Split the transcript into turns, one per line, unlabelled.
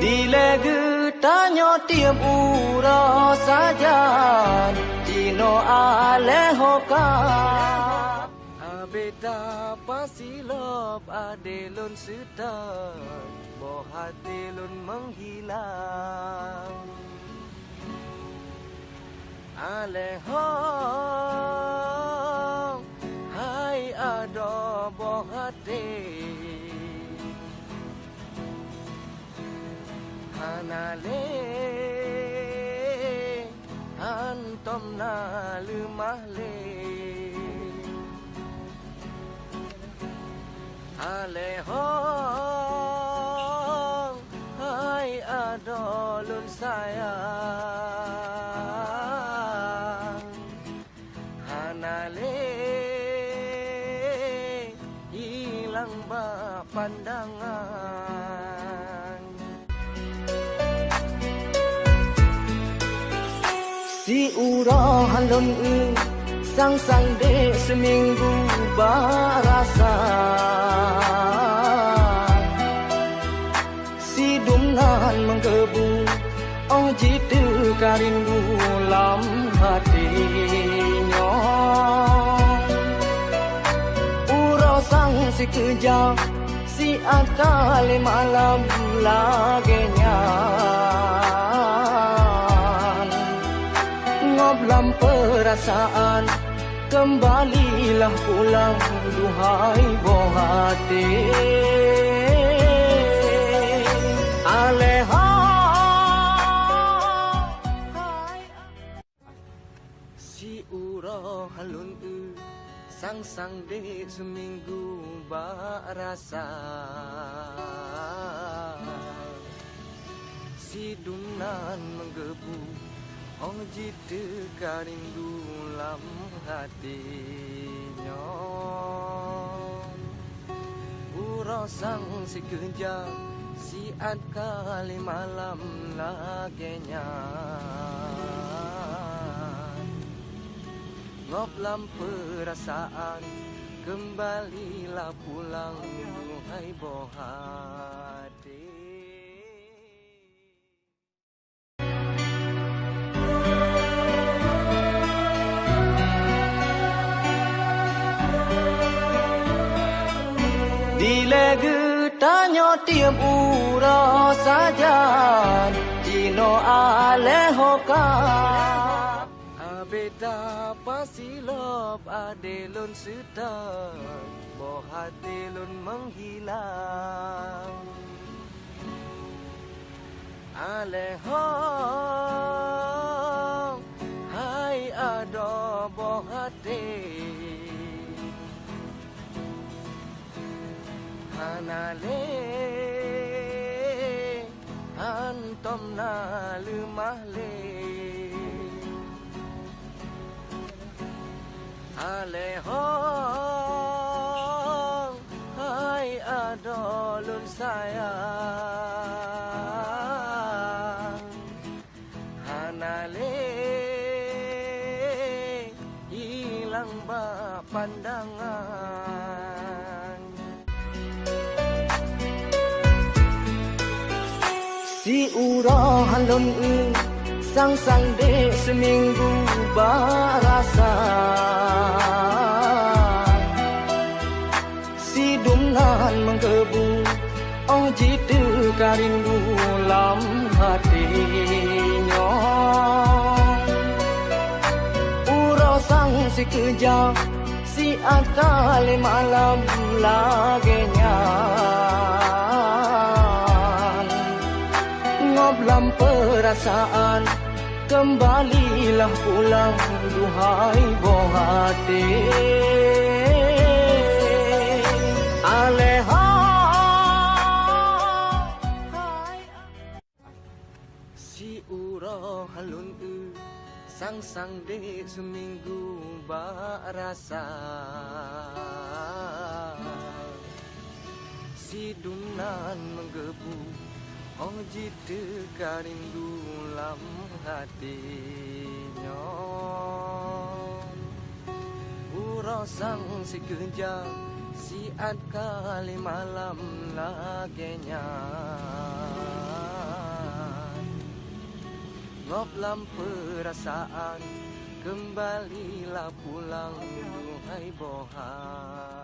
Dilege tanyo tiap ura sajan Cino alehoka Abeta pasilop adelun setan Bohatilun menghilang Alehong hai ado bohate Hanale antom na lumahle Alehong hai adolun sayang Hanale hilang ba pandangan Si urah halon sang de seminggu barasa Si dumnan menggebu oh jitu karindu lam hatinya Urah sang si kejam si akal malam lagenya Ngoblam perasaan Kembalilah pulang duhai bohate Aleha Si urah halun sang de seminggu barasa Si dunan menggebu oh jitu karindu lam hatinya Urah sang si kejam si ad kali malam lagenya Ngoblam perasaan Kembalilah pulang duhai bohate Dilege tanyo tiap ura sajan Cino alehoka Abeta pasilop adelun setan Bohatilun menghilang Alehong hai ado bohate Hanale antom na lumahle Alehong hai adolun sayang Hanale hilang ba pandangan Si urah halon sang de seminggu barasa Si dumnan menggebu oh jitu karindu lam hatinya Urah sang si kejam si akal malam lagenya Ngoblam perasaan Kembalilah pulang duhai bohate Aleha Si urah halun sang de seminggu barasa Si dunan menggebu oh jitu karindu lam hatinya Urah sang si kejam si ad kali malam lagenya ngoplam perasaan, kembalilah pulang duhai bohan.